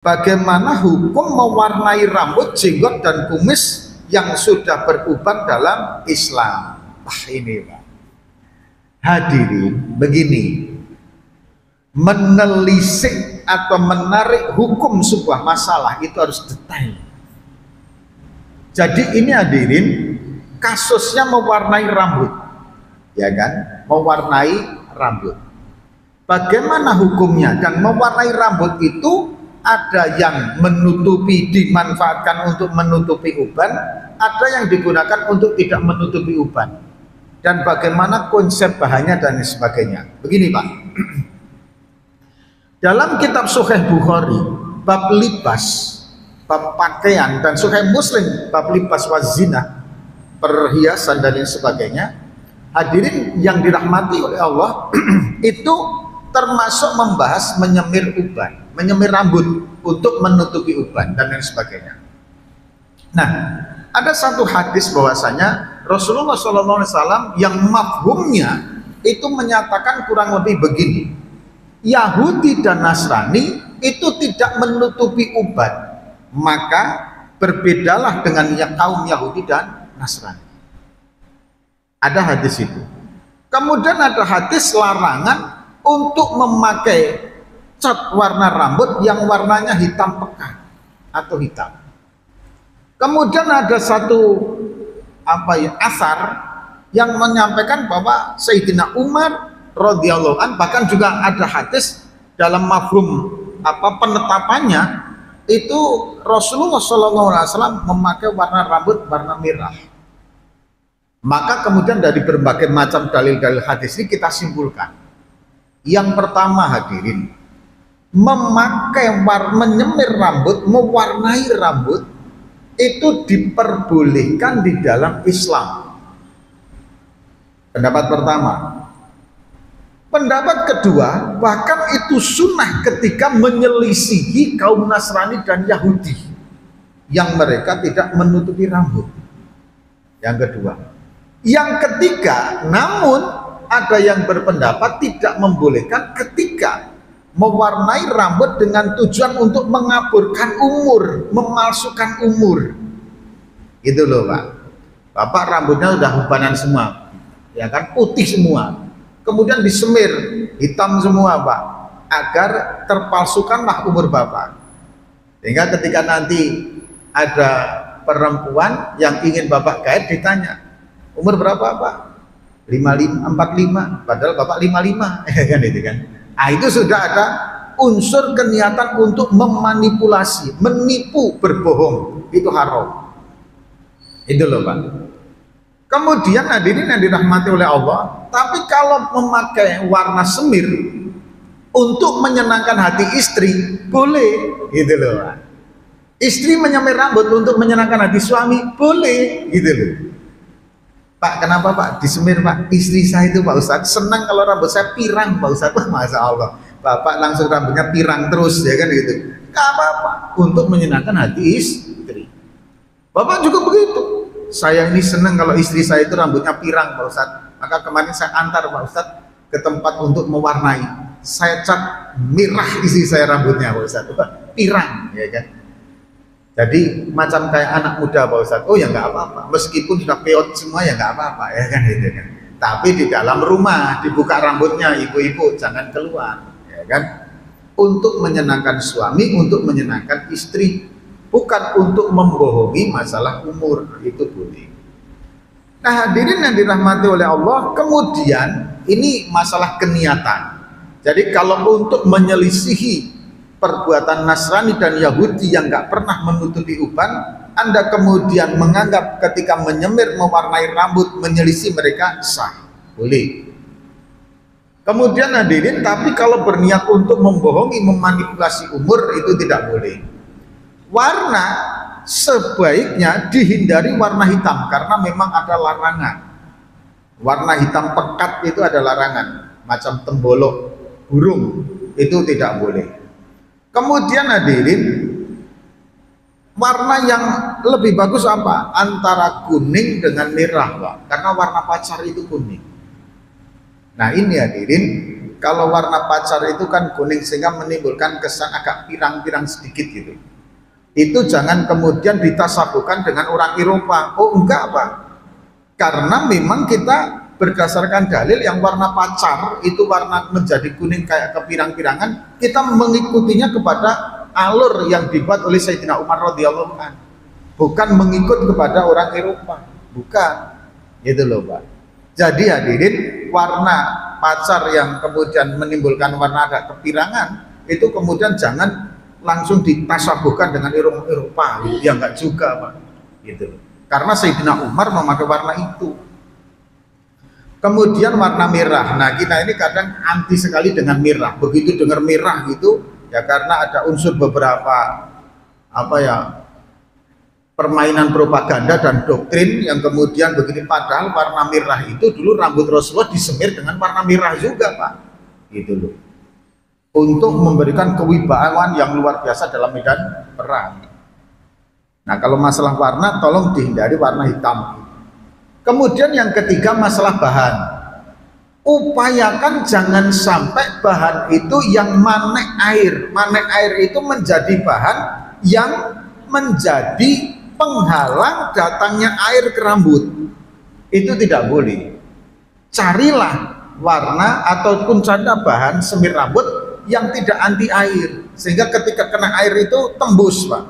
Bagaimana hukum mewarnai rambut, jenggot, dan kumis yang sudah beruban dalam Islam? Wah, ini Pak. Hadirin, begini, menelisik atau menarik hukum sebuah masalah itu harus detail. Jadi ini hadirin, kasusnya mewarnai rambut, ya kan? Mewarnai rambut. Bagaimana hukumnya? Dan mewarnai rambut itu ada yang menutupi, dimanfaatkan untuk menutupi uban, ada yang digunakan untuk tidak menutupi uban. Dan bagaimana konsep bahannya dan sebagainya. Begini Pak, dalam kitab Sahih Bukhari bab libas, bab pakaian, dan Sahih Muslim bab libas wazina, perhiasan dan lain sebagainya, hadirin yang dirahmati oleh Allah, itu termasuk membahas menyemir uban, menyemir rambut untuk menutupi uban dan lain sebagainya. Nah, ada satu hadis bahwasanya Rasulullah SAW yang mafhumnya itu menyatakan kurang lebih begini: Yahudi dan Nasrani itu tidak menutupi uban, maka berbedalah dengan kaum Yahudi dan Nasrani. Ada hadis itu. Kemudian ada hadis larangan untuk memakai cat warna rambut yang warnanya hitam pekat atau hitam. Kemudian ada satu asar yang menyampaikan bahwa Sayyidina Umar radhiyallahu an, bahkan juga ada hadis dalam mafhum penetapannya itu Rasulullah SAW memakai warna rambut warna merah. Maka kemudian dari berbagai macam dalil-dalil hadis ini kita simpulkan, yang pertama hadirin, menyemir rambut, mewarnai rambut itu diperbolehkan di dalam Islam. Pendapat pertama. Pendapat kedua, bahkan itu sunnah ketika menyelisihi kaum Nasrani dan Yahudi yang mereka tidak menutupi rambut. Yang kedua. Yang ketiga, namun ada yang berpendapat tidak membolehkan ketika mewarnai rambut dengan tujuan untuk mengaburkan umur, memalsukan umur. Gitu loh Pak. Bapak rambutnya udah ubanan semua, ya kan, putih semua, kemudian disemir hitam semua Pak, agar terpalsukanlah umur Bapak. Sehingga ketika nanti ada perempuan yang ingin Bapak gait ditanya, umur berapa Pak? 45, 45, padahal Bapak 55, kan itu kan. Nah, itu sudah ada unsur keniatan untuk memanipulasi, menipu, berbohong, itu haram. Itu loh Pak. Kemudian hadirin yang dirahmati oleh Allah, tapi kalau memakai warna semir untuk menyenangkan hati istri, boleh, gitu loh Pak. Istri menyemir rambut untuk menyenangkan hati suami, boleh, gitu loh. Pak, kenapa Pak disemir Pak? Istri saya itu Pak Ustadz senang kalau rambut saya pirang Pak Ustadz. Wah, Masya Allah, Bapak langsung rambutnya pirang terus, ya kan gitu. Gak apa-apa, untuk menyenangkan hati istri. Bapak juga begitu. Saya ini senang kalau istri saya itu rambutnya pirang Pak Ustadz. Maka kemarin saya antar Pak Ustadz ke tempat untuk mewarnai. Saya cat merah istri saya rambutnya Pak Ustadz. Pirang, ya kan. Jadi macam kayak anak muda Pak Ustadz. Oh ya nggak apa-apa, meskipun sudah peot semua ya nggak apa-apa, ya kan gitu kan. Tapi di dalam rumah dibuka rambutnya, ibu-ibu jangan keluar, ya kan. Untuk menyenangkan suami, untuk menyenangkan istri, bukan untuk membohongi masalah umur, itu boleh. Nah hadirin yang dirahmati oleh Allah, kemudian ini masalah keniatan. Jadi kalau untuk menyelisihi perbuatan Nasrani dan Yahudi yang nggak pernah menutupi uban, Anda kemudian menganggap ketika menyemir, mewarnai rambut, menyelisih mereka sah, boleh. Kemudian hadirin, tapi kalau berniat untuk membohongi, memanipulasi umur, itu tidak boleh. Warna sebaiknya dihindari warna hitam, karena memang ada larangan. Warna hitam pekat itu ada larangan, macam tembolok burung, itu tidak boleh. Kemudian hadirin, warna yang lebih bagus apa? Antara kuning dengan merah Pak, karena warna pacar itu kuning. Nah ini hadirin, Kalau warna pacar itu kan kuning sehingga menimbulkan kesan agak pirang-pirang sedikit gitu. Itu jangan kemudian ditasabuhkan dengan orang Eropa. Oh enggak Pak, karena memang kita berdasarkan dalil yang warna pacar itu warna menjadi kuning kayak kepirang-pirangan, kita mengikutinya kepada alur yang dibuat oleh Sayyidina Umar radhiyallahu anhu, bukan mengikut kepada orang Eropa, bukan, gitu loh Pak. Jadi hadirin, warna pacar yang kemudian menimbulkan warna agak kepirangan itu kemudian jangan langsung ditasabuhkan dengan Eropa, ya enggak juga Pak, gitu loh. Karena Sayyidina Umar memakai warna itu. Kemudian warna merah. Nah kita ini kadang anti sekali dengan merah. Begitu dengar merah gitu, ya karena ada unsur beberapa permainan propaganda dan doktrin yang kemudian begini. Padahal warna merah itu dulu rambut Rasulullah disemir dengan warna merah juga Pak. Gitu loh. Untuk memberikan kewibawaan yang luar biasa dalam medan perang. Nah kalau masalah warna tolong dihindari warna hitam. Kemudian yang ketiga masalah bahan. Upayakan jangan sampai bahan itu yang manek air. Manek air itu menjadi bahan yang menjadi penghalang datangnya air ke rambut. Itu tidak boleh. Carilah warna ataupun carilah bahan semir rambut yang tidak anti air. Sehingga ketika kena air itu tembus Pak.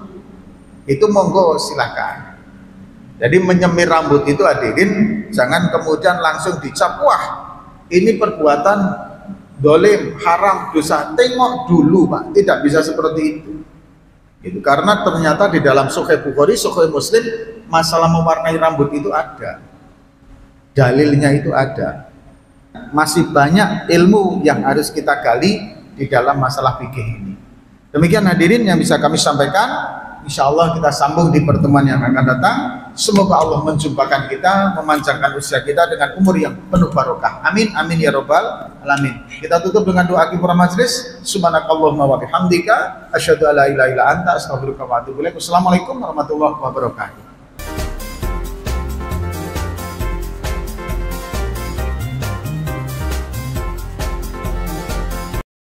Itu monggo silakan. Jadi menyemir rambut itu hadirin jangan kemudian langsung dicap, wah ini perbuatan dolim, haram, dosa. Tengok dulu Pak, tidak bisa seperti itu. Gitu. Karena ternyata di dalam Sahih Bukhari, Sahih Muslim masalah mewarnai rambut itu ada, dalilnya itu ada. Masih banyak ilmu yang harus kita gali di dalam masalah fikih ini. Demikian hadirin yang bisa kami sampaikan. Insya Allah kita sambung di pertemuan yang akan datang. Semoga Allah menjumpakan kita, memanjangkan usia kita dengan umur yang penuh barokah. Amin, amin ya robbal alamin. Kita tutup dengan doa kifarah majlis. Subhanakallahumma wa bihamdika asyhadu an la ilaha illa anta astaghfiruka wa atubu ilaik. Wassalamualaikum warahmatullahi wabarakatuh.